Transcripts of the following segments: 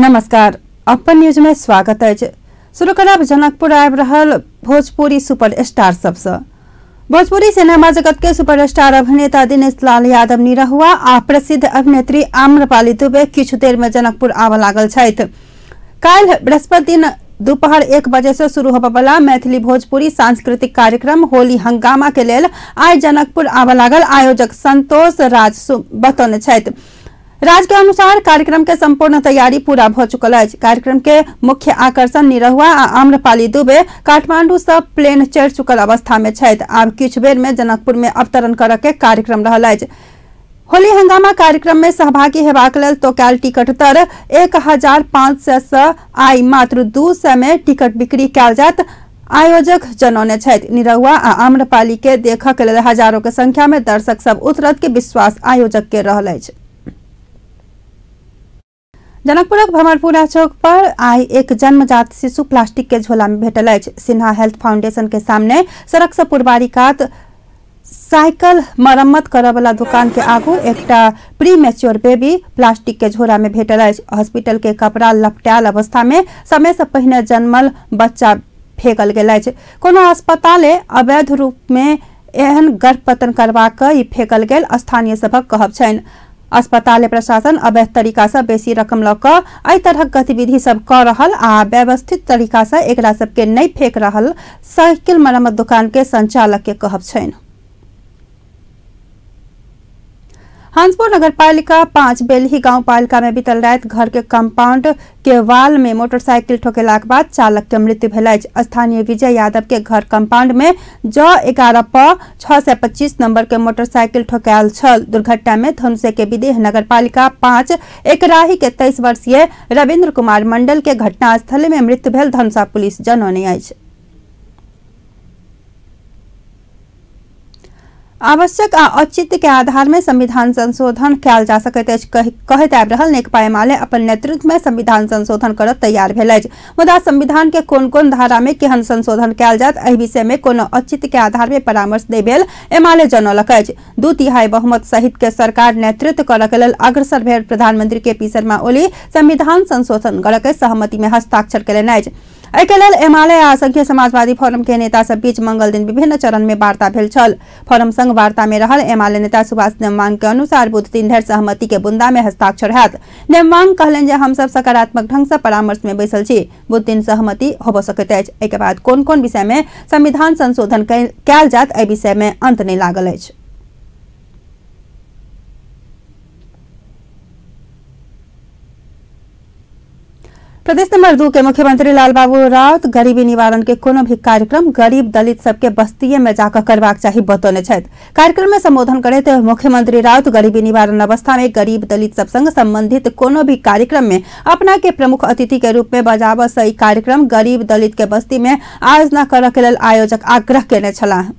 नमस्कार, अपन न्यूज में स्वागत है। शुरू करब जनकपुर आबि रहल भोजपुरी सुपरस्टार सबसे। भोजपुरी सिनेमा जगत के सुपरस्टार अभिनेता दिनेश लाल यादव निरहुआ आ प्रसिद्ध अभिनेत्री आम्रपाली दुबे किछु देर में जनकपुर आबऽ लागल छथि। काल्हि बृहस्पति दिन दोपहर 1 बजे से शुरू होबय वाला मैथिली भोजपुरी सांस्कृतिक कार्यक्रम होली हंगामा के लेल आइ जनकपुर आबऽ लागल। आयोजक संतोष राज बतौने छथि। राज्य के अनुसार कार्यक्रम के संपूर्ण तैयारी पूरा भ चुकल है। कार्यक्रम के मुख्य आकर्षण निरहुआ आ आम्रपाली दुबे काठमांडू से प्लेन चढ़ चुकल अवस्था में छथि। आब किछु बेर में जनकपुर में अवतरण करय के कार्यक्रम रहल अछि। होली हंगामा कार्यक्रम में सहभागी हेबाक लेल तोकाल टिकट दर 1500 से आई मात्र 200 में टिकट बिक्री कयल जायत। आयोजक जनौने छथि। निरहुआ आ आम्रपाली के देखय के लेल हजारों के संख्या में दर्शक सब उतरत के विश्वास आयोजक के रहल अछि। जनकपुरक भमरपुरा चौक पर आई एक जन्मजात शिशु प्लास्टिक के झोला में भेटल अछि। सिन्हा हेल्थ फाउंडेशन के सामने सड़क से पूर्वारी कात साइकिल मरम्मत करय वाला दुकान के आगू एकटा प्री मैच्योर बेबी प्लास्टिक के झोला में भेटल अछि। हॉस्पिटल के कपड़ा लपटायल अवस्था में समय से पहिने जन्मल बच्चा फेंकल गेल अछि। कोनो अस्पताले अवैध रूप में एहन गर्भपतन करबाक ई फेंकल गेल स्थानीय सभक कहब छनि। अस्पताल प्रशासन अवैध तरीका से बेसी रकम ल क एहि तरहक गतिविधि सब क रहल आ व्यवस्थित तरीका से एकरा सबके नहीं फेंक रहल साइकिल मरम्मत दुकान के संचालक के कहब छनि। हंसपुर नगरपालिका 5 बेलही गांव पालिका में बीतल रात घर के कंपाउंड के वाल में मोटरसाइकिल ठोकेलाक बाद चालक के मृत्यु भेल अछि। स्थानीय विजय यादव के घर कंपाउंड में ज 11 प 625 नंबर के मोटरसाइकिल ठोकायल छल। दुर्घटना में धनुषे के विदेह नगरपालिका 5 एकराही के 23 वर्षीय रविंद्र कुमार मंडल के घटनास्थल में मृत्यु भेल धनुषा पुलिस जनौने अछि। आवश्यक आ औचित्य के आधार में संविधान संशोधन कयल जा सकैत अछि कहैत आबि रहल नेकपा एमाले अपन नेतृत्व में संविधान संशोधन करब तैयार भेल अछि। मुदा संविधान के कोन कोन धारा में केहन संशोधन कयल जायत एहि विषय में कोनो औचित्य के आधार में परामर्श देल गेल एमाले जनौलक अछि। 2/3 बहुमत सहित के सरकार नेतृत्व करय के लेल अग्रसर भेल प्रधानमंत्री केपी शर्मा ओली संविधान संशोधन करय के सहमति में हस्ताक्षर केलनि अछि। एहि के लेल एमाले आ संघीय समाजवादी फोरम के नेता सब बीच मंगल दिन विभिन्न चरण में वार्ता भेल छल। फोरम संग वार्ता में रहल एमाले नेता सुभाष नेमांग के अनुसार बुध दिन धरि सहमति के बुंदा में हस्ताक्षर हैत। नेमांग कहलनि जे हम सब सकारात्मक ढंग से परामर्श में बैसल छी। बुध दिन सहमति होब सकैत अछि। एहि के बाद कोन कोन विषय में संविधान संशोधन कयल जायत एहि विषय में अंत नहि लागल अछि। प्रदेश नंबर 2 के मुख्यमंत्री लालबाबू राउत गरीबी निवारण के कोनो भी कार्यक्रम गरीब दलित सबके बस्तिये में जाकर करबाक चाही बतौने छथि। कार्यक्रम में संबोधन करैत मुख्यमंत्री राउत गरीबी निवारण अवस्था में गरीब दलित सब संग संबंधित कोनो भी कार्यक्रम में अपना के प्रमुख अतिथि के रूप में बजाबऽ से ई कार्यक्रम गरीब दलित के बस्ती में आयोजना करय के लेल आयोजक आग्रह केने छलाह।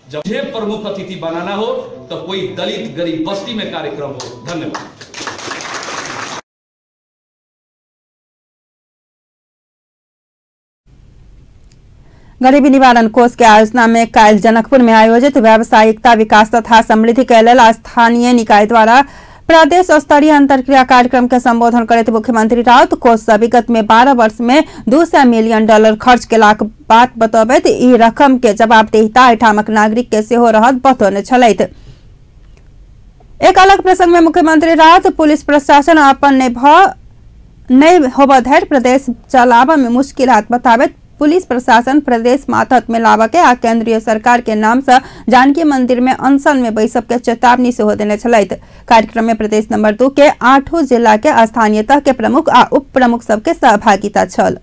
जब मुझे प्रमुख अतिथि बनाना हो तो कोई दलित गरीब बस्ती में कार्यक्रम हो। धन्यवाद। गरीबी निवारण कोष के आयोजना में काल्हि जनकपुर में आयोजित व्यावसायिकता विकास तथा समृद्धि के लेल स्थानीय निकाय द्वारा प्रदेश स्तरीय अंतरक्रिया कार्यक्रम के संबोधन करते मुख्यमंत्री राउत कोष से विगत में 12 वर्ष में $200 मिलियन खर्च केलाक बात बतबैत ई रकम के जवाबदेहिता एहिठामक नागरिक के सेहो रहत बतौने छलथि। एक अलग प्रसंग में मुख्यमंत्री राउत पुलिस प्रशासन अपन नहीं होबऽ धरि प्रदेश चलाबऽ में मुश्किलात बताबैत पुलिस प्रशासन प्रदेश मातहत में लाबऽ के आ केंद्रीय सरकार के नाम से जानकी मंदिर में अनशन में बैसब के चेतावनी सेहो देने छलथि। कार्यक्रम में प्रदेश नंबर 2 के 8 जिला के स्थानीय तह के प्रमुख आ उप प्रमुख सबके सहभागिता छल।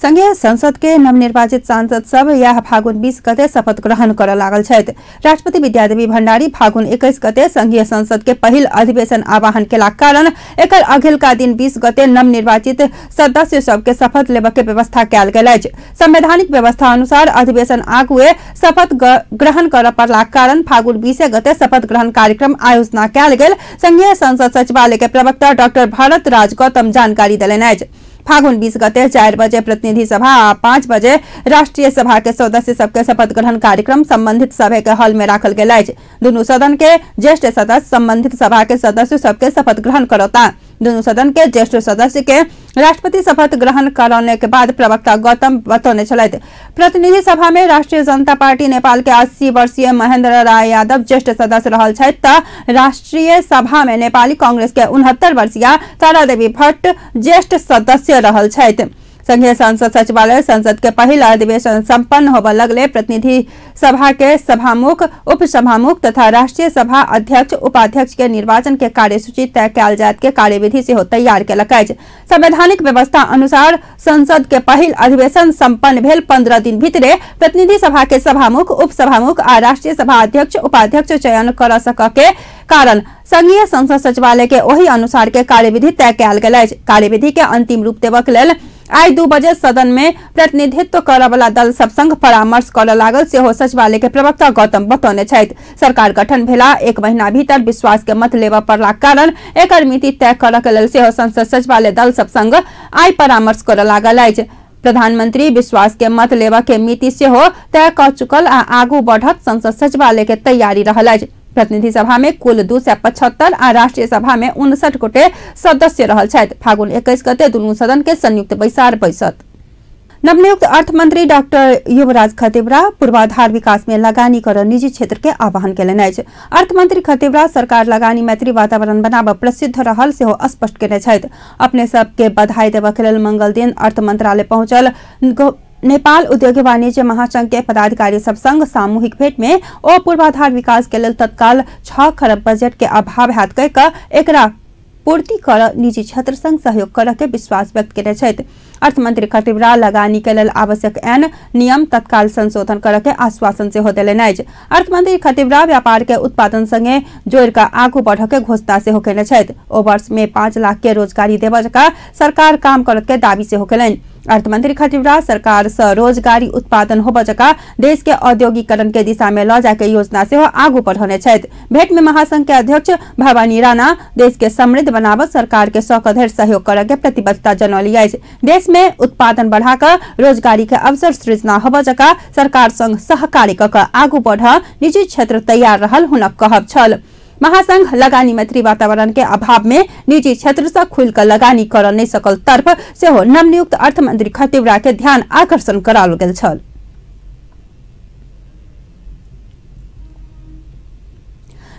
संघीय संसद के नवनिर्वाचित सांसद सब यह फागुन 20 गते शपथ ग्रहण करऽ लागल छथि। राष्ट्रपति विद्यादेवी भंडारी फागुन 21 गते संघीय संसद के पहिल अधिवेशन आह्वान केलाक कारण एकर अगिलका दिन 20 गते नवनिर्वाचित सदस्य सब के शपथ लेबऽ के व्यवस्था कयल गेल अछि। संवैधानिक व्यवस्था अनुसार अधिवेशन आगुए शपथ ग्रहण करऽ पड़लाक कारण फागुन 20 गते शपथ ग्रहण कार्यक्रम आयोजना कयल गेल संघीय संसद सचिवालय के प्रवक्ता डॉक्टर भरत राज गौतम जानकारी देलनि अछि। फागुन 20 गते 4 बजे प्रतिनिधि सभा आ 5 बजे राष्ट्रीय सभा के सदस्य सबके शपथ ग्रहण कार्यक्रम संबंधित सभा के हॉल में राखल गेल अछि। दुनू सदन के ज्येष्ठ सदस्य संबंधित सभा के सदस्य सबके शपथ ग्रहण करौता। दोनों सदन के ज्येष्ठ सदस्य के राष्ट्रपति शपथ ग्रहण कराने के बाद प्रवक्ता गौतम बतौने छलैथ। प्रतिनिधि सभा में राष्ट्रीय जनता पार्टी नेपाल के 80 वर्षीय महेंद्र राय यादव ज्येष्ठ सदस्य रहल छथि त राष्ट्रीय सभा में नेपाली कांग्रेस के 69 वर्षीय तारादेवी भट्ट ज्येष्ठ सदस्य रहल छथि। संघीय संसद सचिवालय संसद के पहिल अधिवेशन संपन्न होबय लगले प्रतिनिधि सभा के सभामुख, उपसभामुख तथा राष्ट्रीय सभा अध्यक्ष उपाध्यक्ष के निर्वाचन के कार्यसूची तय कयल जायत के कार्यविधि से तैयार केलक अछि। संवैधानिक व्यवस्था अनुसार संसद के पहिल अधिवेशन संपन्न भेल 15 दिन भीतरे प्रतिनिधि सभा के सभामुख, उपसभामुख आ राष्ट्रीय सभा अध्यक्ष उपाध्यक्ष चयन कर सक के कारण संघीय संसद सचिवालय के ओहि अनुसार के कार्यविधि तय कयल गेल अछि। कार्यविधि के अंतिम रूप देबक लेल आई 2 बजे सदन में प्रतिनिधित्व करय वाला दल सब संग परामर्श करय लागल सेहो सचिवालय के प्रवक्ता गौतम बतौने छथि। सरकार गठन भेला 1 महीना भीतर विश्वास के मत लेबय पड़लाक कारण एकर मिति तय करय के लेल सेहो संसद सचिवालय दल सब संग आई परामर्श करय लागल अछि। प्रधानमंत्री विश्वास के मत लेबय के मिति सेहो तय क चुकल आ आगू बढ़त संसद सचिवालय के तैयारी रहल अछि। प्रतिनिधि सभा में कुल 275 आ राष्ट्रीय सभा में 59 गोटे सदस्य रहल छथि। फागुन 21 गते दुनू सदन के संयुक्त बैसार बैसत। नवनियुक्त अर्थ मंत्री डॉक्टर युवराज खतिवड़ा पूर्वाधार विकास में लगानी कर निजी क्षेत्र के आह्वान केलनि अछि। अर्थ मंत्री खतिवड़ा सरकार लगानी मैत्री वातावरण बनाब प्रसिद्ध रहल सेहो स्पष्ट केने छथि। अपने सबके बधाई देबा के लेल मंगल दिन अर्थ मंत्रालय पहुंचल नेपाल उद्योग वाणिज्य महासंघ के पदाधिकारी सब संग सामूहिक भेंट में ओ पूर्वाधार विकास के लेल तत्काल 6 खरब बजट के अभाव हैत कह क एकरा पूर्ति कर निजी क्षेत्र संग सहयोग करय के विश्वास व्यक्त केने छथि। अर्थमंत्री खतिवड़ा लगानी के लेल आवश्यक ऐन नियम तत्काल संशोधन करय के आश्वासन सेहो देलनि अछि। अर्थमंत्री खतिवड़ा व्यापार के उत्पादन संगे जोड़ कर आगू बढ़ के घोषणा सेहो केने छथि। ओ वर्ष में 5 लाख के रोजगारी देबय जका सरकार काम करत के दावी सेहो केलनि। अर्थमंत्री खतिवड़ा सरकार से रोजगारी उत्पादन होब जका देश के औद्योगिकरण के दिशा में ल जाके योजना से आगू बढ़ौने छथि। भेंट में महासंघ के अध्यक्ष भवानी राणा देश के समृद्ध बनावत सरकार के सकधर सहयोग करे के प्रतिबद्धता जनौली अछि। देश में उत्पादन बढ़ाकर रोजगारी के अवसर सृजना होब जका सरकार संग सहकार्य क आगू बढ़ निजी क्षेत्र तैयार रहल हुनक कहब छल। महासंघ लगानी मैत्री वातावरण के अभाव में निजी क्षेत्र से खुलकर लगानी कर नहीं सकल तरफ सेहो नवनियुक्त अर्थमंत्री खतिवड़ा के ध्यान आकर्षण कराओल गेल छल।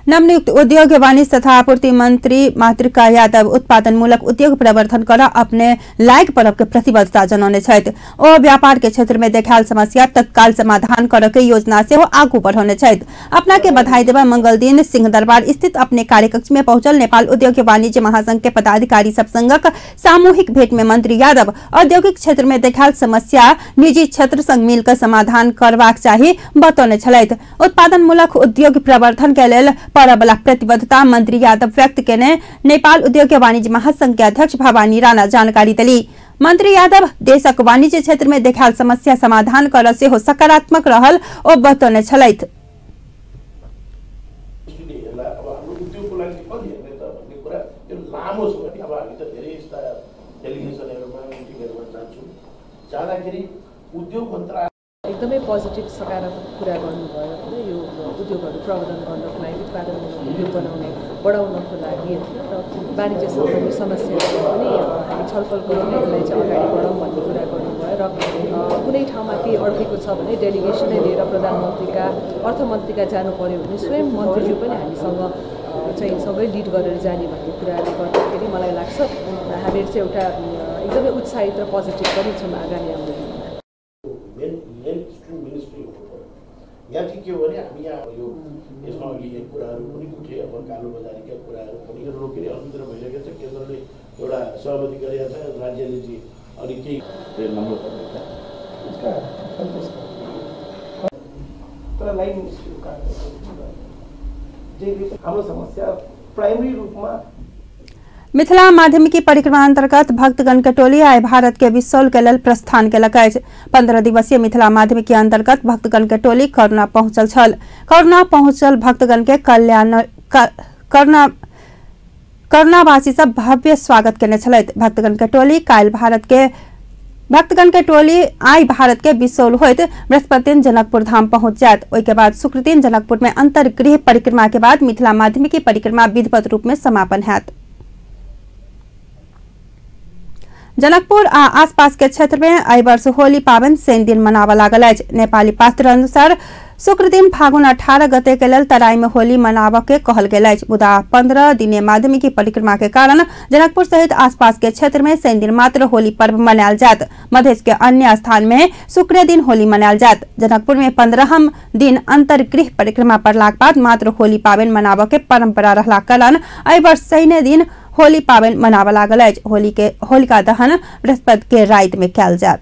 नवनियुक्त उद्योग वाणिज्य तथा आपूर्ति मंत्री मातृका यादव उत्पादन मूलक उद्योग प्रवर्धन कर अपने लायक पर्व के प्रतिबद्धता जनौने छथि। ओ व्यापार के क्षेत्र में देखायल समस्या तत्काल समाधान कर के योजना से आगू बढ़ौने छथि। अपना के बधाई देवा मंगल दिन सिंह दरबार स्थित अपने कार्यकक्ष में पहुंचल नेपाल उद्योग वाणिज्य महासंघ के पदाधिकारी सब संगक सामूहिक भेंट में मंत्री यादव औद्योगिक क्षेत्र में देखायल समस्या निजी क्षेत्र संग मिलकर समाधान करबाक चाही बतौने छलथि। उत्पादन मूलक उद्योग प्रवर्धन के लेल परबला प्रतिबद्धता मंत्री यादव व्यक्त केने नेपाल उद्योग वाणिज्य महासंघ के अध्यक्ष भवानी राणा जानकारी दिली। मंत्री यादव देशक वाणिज्य क्षेत्र में देखायल समस्या समाधान कर सेहो सकारात्मक रहल ओ बतौने छलथि। एकदमै पोजिटिभ सकारात्मक कुरा गर्नुभयो भने यो उद्योगहरू प्रवर्धन गर्नको लागि उत्पादन उद्योग बनाउने बढाउनको लागि र वाणिज्य सम्बन्धी समस्याहरू पनि हामी छलफल गरौँ यसलाई चाहिँ अगाडि बढाउँ भन्ने कुरा गर्नुभयो र कुनै ठाउँमा केही अड्केको छ भने डेलिगेसनै लिएर प्रधानमन्त्रीका अर्थमन्त्रीका जानु पर्यो भने स्वयं मन्त्रीज्यू पनि हामीसँग चाहिँ सँगै लिड गरेर जाने भन्ने कुराले गर्दाखेरि मलाई लाग्छ हामीहरू चाहिँ एउटा एकदमै उत्साहित र पोजिटिभ पनि छौँ आगामी आउने दिनमा। यहाँ चाहिँ के हो भने हामी यहाँ यो यसमा अघि कुराहरू पनि उठे अब कालोबजारीका कुराहरू पनि रोकेर अन्तर्गत भइरहेको छ। केन्द्रले एउटा सहमति गरेका छ, राज्यले चाहिँ अलिक केही नम्बर तर लाइन हाम्रो समस्या प्राइमरी रूपमा मिथिला माध्यमिकी परिक्रमा अंतर्गत भक्तगण के टोली आय भारत के विसौल के लेल प्रस्थान केलक अछि। 15 दिवसीय मिथिला माध्यमिकी अंतर्गत भक्तगण के टोली करुणा पहुंचल छल। करुणा पहुंचल भक्तगण के करुणावासी सब भव्य स्वागत करने छलैत। भक्तगण के टोली आई भारत के बिसौल होइत बृहस्पति दिन जनकपुर धाम पहुंच जायत। ओई के बाद शुक्र दिन जनकपुर में अंतर्गृह परिक्रमा के बाद मिथिला माध्यमिकी परिक्रमा विधिवत रूप में समापन हैत। जनकपुर आ आसपास के क्षेत्र में एहि वर्ष होली पावन शनि दिन मनावा लागल अछि। नेपाली पात्र अनुसार शुक्र दिन फागुन 18 गते के लेल तराई में होली मनावा के कहल गेल अछि। मुदा 15 दिने माध्यमिकी परिक्रमा के कारण जनकपुर सहित आसपास के क्षेत्र में शनि दिन मात्र होली पर्व मनायल जात। मधेश के अन्य स्थान में शुक्र दिन होली मनायल जात। जनकपुर में 15हम दिन अंतर्गृह परिक्रमा पड़लाक बाद मात्र होली पावन मनावा के परंपरा रहला कारण एहि वर्ष शनि दिन होली पावन मनावा लागल अछि। होलिका दहन बृहस्पति के राति में कयल जात।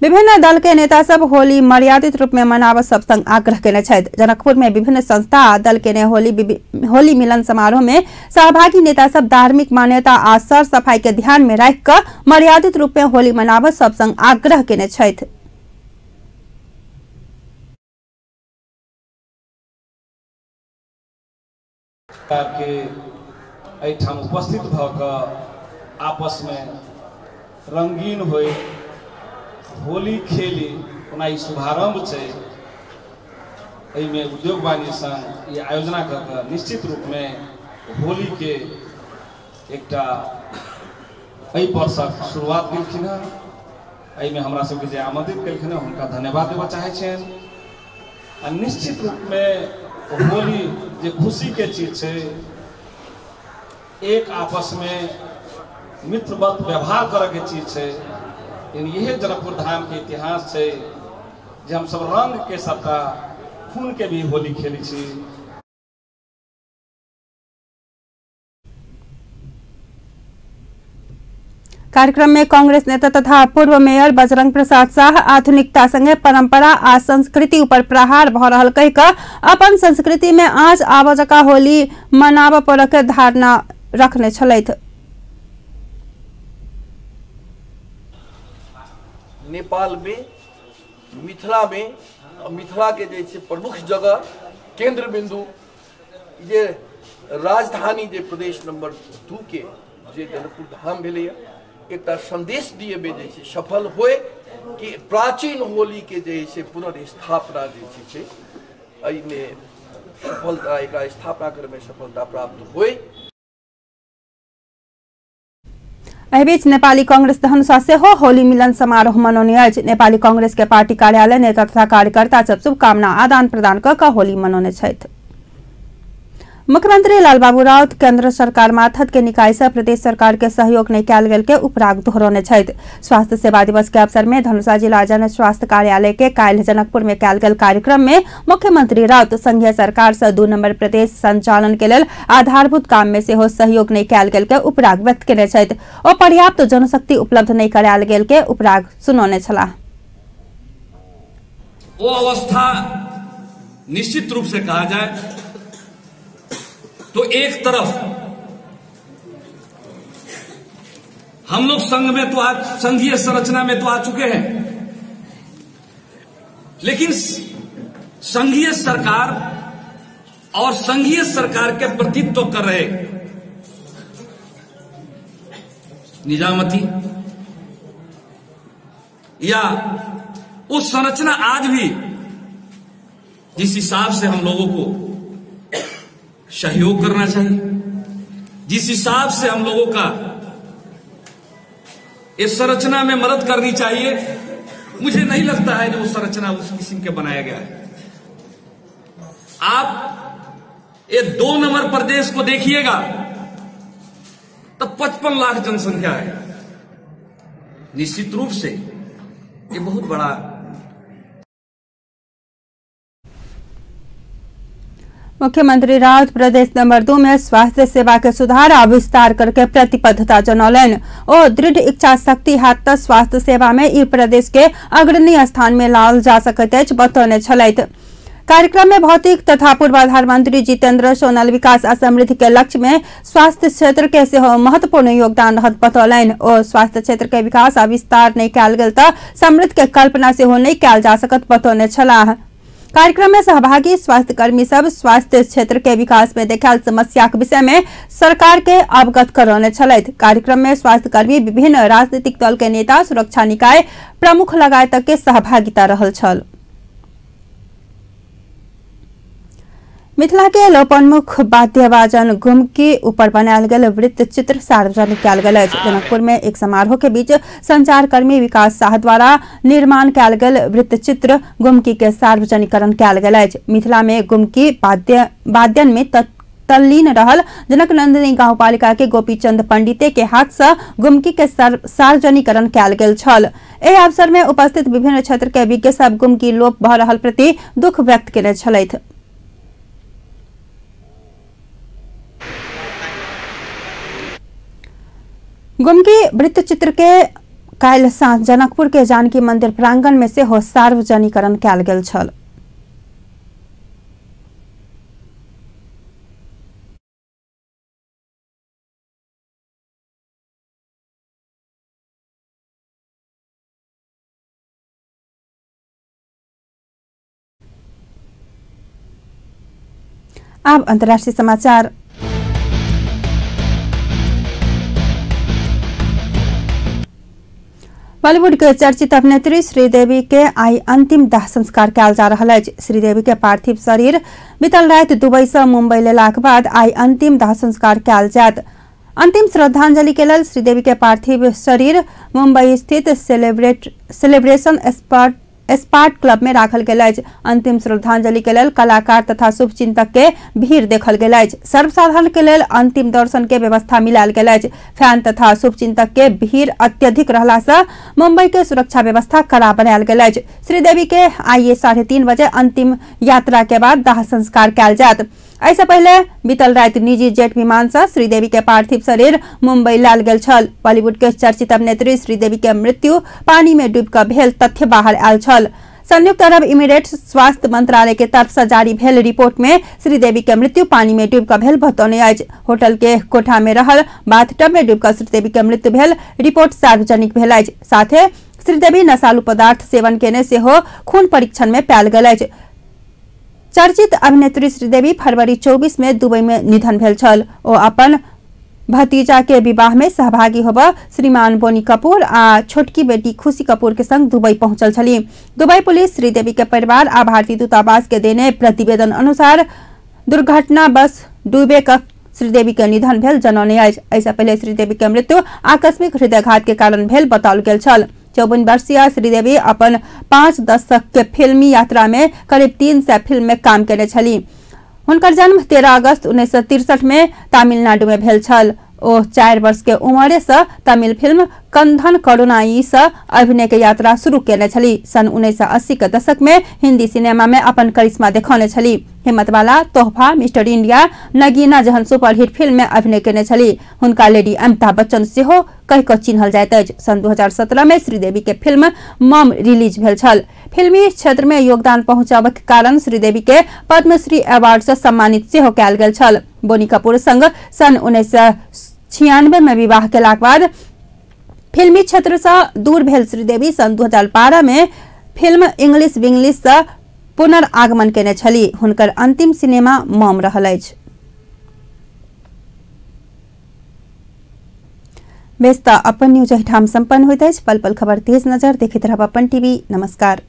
विभिन्न दल के नेता सब होली मर्यादित रूप में मनावा सब संग आग्रह केने छथि। जनकपुर में विभिन्न संस्था आ दल के ने होली मिलन समारोह में सहभागी नेता सब धार्मिक मान्यता आ सर सफाई के ध्यान में राख क मर्यादित रूप में होली मनावा सब संग आग्रह केने छथि। के एठाम उपस्थित भऽ आपस में रंगीन होए होली खेली ओना ई शुभारंभ छै। एहिमे उद्योग वाणिज्य संघ ये आयोजना कर निश्चित रूप में होली के एकटा एहि वर्षक शुरुआत केलखिन हँ। एहिमे हमरा सबके जे आमंत्रित केलखिन हँ हुनका धन्यवाद देबऽ चाहै छियनि। निश्चित रूप में होली जे खुशी के चीज छै, एक आपस में मित्रवत व्यवहार करे के चीज छै। यही जनकपुर धाम के इतिहास है जे हम सब रंग के सबका खून के भी होली खेली छी। कार्यक्रम में कांग्रेस नेता तथा पूर्व मेयर बजरंग प्रसाद शाह आधुनिकता संगे परंपरा आ संस्कृति ऊपर प्रहार भ रहल कहि क अपन संस्कृति में आज आबजका होली मनाब पड़य के धारणा रखने छलैथ। नेपाल में मिथिला के जैसे प्रमुख जगह केंद्र बिंदु जे राजधानी जे प्रदेश नंबर 2 के जे जनकपुर धाम भेलै एक संदेश दिए जे सफल होए कि प्राचीन होली के जैसे पुनर्स्थापना जे सफलता एक स्थापना करे में सफलता प्राप्त होए। एहि बीच नेपाली कांग्रेस धनुषा सेहो होली मिलन समारोह मनौने अछि। नेपाली कांग्रेस के पार्टी कार्यालय नेता तथा कार्यकर्ता सब शुभकामना आदान प्रदान क होली मनौने छथि। मुख्यमंत्री लालबाबू राउत केंद्र सरकार माथत के निकाय से प्रदेश सरकार के सहयोग नहीं कयल गेल के उपराग दोहरौने छथि। स्वास्थ्य सेवा दिवस के अवसर में धनुषा जिला जन स्वास्थ्य कार्यालय के काल्हि जनकपुर में कयल गेल कार्यक्रम में मुख्यमंत्री राउत संघीय सरकार से 2 नंबर प्रदेश संचालन के लेल आधारभूत काम में सेहो सहयोग नहीं कयल गेल के उपराग व्यक्त केने छथि। ओ पर्याप्त जनशक्ति उपलब्ध नहीं करायल गेल के उपराग सुनौने छलाह। वो अवस्था निश्चित रूप से कहा जाए तो एक तरफ हम लोग संघ में तो आज संघीय संरचना में तो आ चुके हैं, लेकिन संघीय सरकार और संघीय सरकार के प्रतिनिधित्व कर रहे निजामती या उस संरचना आज भी जिस हिसाब से हम लोगों को सहयोग करना चाहिए, जिस हिसाब से हम लोगों का इस संरचना में मदद करनी चाहिए, मुझे नहीं लगता है कि वो संरचना उस किस्म के बनाया गया है। आप ये 2 नंबर प्रदेश को देखिएगा तो 55 लाख जनसंख्या है। निश्चित रूप से ये बहुत बड़ा मुख्यमंत्री राउत प्रदेश नंबर 2 में स्वास्थ्य सेवा के सुधार आ विस्तार करके प्रतिबद्धता जनौलनि। ओ दृढ़ इच्छा शक्ति हाथ स्वास्थ्य सेवा में ई प्रदेश के अग्रणी स्थान में लाल जा सकैत अछि बतौने छलथि। कार्यक्रम में भौतिक तथा पूर्वाधार मंत्री जितेंद्र सोनल विकास आ समृद्धि के लक्ष्य में स्वास्थ्य क्षेत्र के सेहो महत्वपूर्ण योगदान रहत बतौलनि। ओ स्वास्थ्य क्षेत्र के विकास आ विस्तार नहीं कयल गेल त समृद्धि के कल्पना सेहो नहीं कयल जा सकत बतौने छलाह। कार्यक्रम में सहभागी स्वास्थ्य कर्मी सब स्वास्थ्य क्षेत्र के विकास में देखाल समस्या के विषय में सरकार के अवगत करौने छलैथ। कार्यक्रम में स्वास्थ्य कर्मी, विभिन्न राजनीतिक दल के नेता, सुरक्षा निकाय प्रमुख लगायत के सहभागिता रहल छल। मिथिला के लोकोन्मुख वाद्य वादन गुम्की ऊपर बनायल गेल वृत्त चित्र सार्वजनिक कयल गेल अछि। जनकपुर में एक समारोह के बीच संचारकर्मी विकास शाह द्वारा निर्माण कयल गेल वृत्त चित्र गुम्की के सार्वजनिकरण कयल गेल अछि। मिथिला में गुम्की वाद्यन में तल्लीन रहल जनक नंदिनी गांवपालिका के गोपीचंद पंडिते के हाथ से गुम्की के सार्वजनिकरण कयल गेल छल। एहि अवसर में उपस्थित विभिन्न क्षेत्र के विज्ञ सब गुम्की लोप भ रहल प्रति दुख व्यक्त केने छलैथ। गुम्की वृत्त चित्र के काल्हि साँझ जनकपुर के जानकी मंदिर प्रांगण में से हो सार्वजनिकरण कयल गेल छल। अब अंतर्राष्ट्रीय समाचार। बॉलीवुड के चर्चित अभिनेत्री श्रीदेवी के आई अंतिम दाह संस्कार कयल जा रहल अछि। श्रीदेवी के पार्थिव शरीर बीतल राति दुबई से मुंबई लेलाक बाद आई अंतिम दाह संस्कार कयल जायत। अंतिम श्रद्धांजलि के लेल श्रीदेवी के पार्थिव शरीर मुंबई स्थित सेलिब्रेशन स्पार्ट क्लब में राखल गेल अछि। अंतिम श्रद्धांजलि के लेल कलाकार तथा शुभचिंतक के भीड़ देखल गेल अछि। सर्वसाधारण के लेल अंतिम दर्शन के व्यवस्था मिलायल गेल अछि। फैन तथा शुभचिंतक के भीड़ अत्यधिक रहला से मुंबई के सुरक्षा व्यवस्था कड़ा बनायल गेल अछि। श्रीदेवी के आई 3:30 बजे अंतिम यात्रा के बाद दाह संस्कार कयल जायत। ऐसे पहले बीतल राति निजी जेट विमान से श्रीदेवी के पार्थिव शरीर मुंबई लायल गेल छल। बॉलीवुड के चर्चित अभिनेत्री श्रीदेवी के मृत्यु पानी में डूब कऽ भेल तथ्य बाहर आयल छल। संयुक्त अरब इमिरेट्स स्वास्थ्य मंत्रालय के तरफ से जारी भेल रिपोर्ट में श्रीदेवी के मृत्यु पानी में डूब कऽ भेल बतौने अछि। होटल के कोठा में रहल बाथटब में डूब कऽ श्रीदेवी के मृत्यु भेल रिपोर्ट सार्वजनिक भेल अछि। साथे श्रीदेवी नशालु पदार्थ सेवन केने से हो खून परीक्षण में पायल गेल अछि। चर्चित अभिनेत्री श्रीदेवी फरवरी 24 में दुबई में निधन भेल छल। ओ अपन भतीजा के विवाह में सहभागी होबा श्रीमान बोनी कपूर आ छोटकी बेटी खुशी कपूर के संग दुबई पहुंचल छली। दुबई पुलिस श्रीदेवी के परिवार आ भारतीय दूतावास के देने प्रतिवेदन अनुसार दुर्घटना बस डूबे का श्रीदेवी के निधन भेल जनौने अछि। ऐसा पहले श्रीदेवी के मृत्यु आकस्मिक हृदयघात के कारण भेल बताओल गेल छल। 54 वर्षीय श्रीदेवी अपन 5 दशक के फिल्मी यात्रा में करीब 300 फिल्म में काम केने छली। हुनकर जन्म 13 अगस्त 1963 में तमिलनाडु में भेल छल। ओ 4 वर्ष के उम्र से तमिल फिल्म कंधन करुणाई से अभिनय के यात्रा शुरू केने छली। सन 1980 के दशक में हिंदी सिनेमा में अपन करिश्मा देखौने छली। हिम्मत वाला, तोहफा, मिस्टर इंडिया, नगीना जहन सुपरहिट फिल्म में अभिनय केने छली। हुनका लेडी अमिताभ बच्चन से हो कह कऽ चिन्हल जाइत अछि। सन 2017 में श्रीदेवी के फिल्म मम रिलीज भेल छल। फिल्मी क्षेत्र में योगदान पहुंचाबे के कारण श्रीदेवी के पद्मश्री अवार्ड से सम्मानित सेहो कयल गेल छल। बोनी कपूर संग सन 1996 में विवाह केलाक बाद फिल्मी क्षेत्र से दूर भेल श्रीदेवी सन 2012 में फिल्म इंग्लिश विंग्लिश से पुनर्आगमन केने छली। हुनकर अंतिम सिनेमा मम रहल अछि। बेस्ता अपन न्यूज एहिठाम संपन्न होइत अछि। पल पल खबर तेज नजर देखैत रहब अपन टीवी। नमस्कार।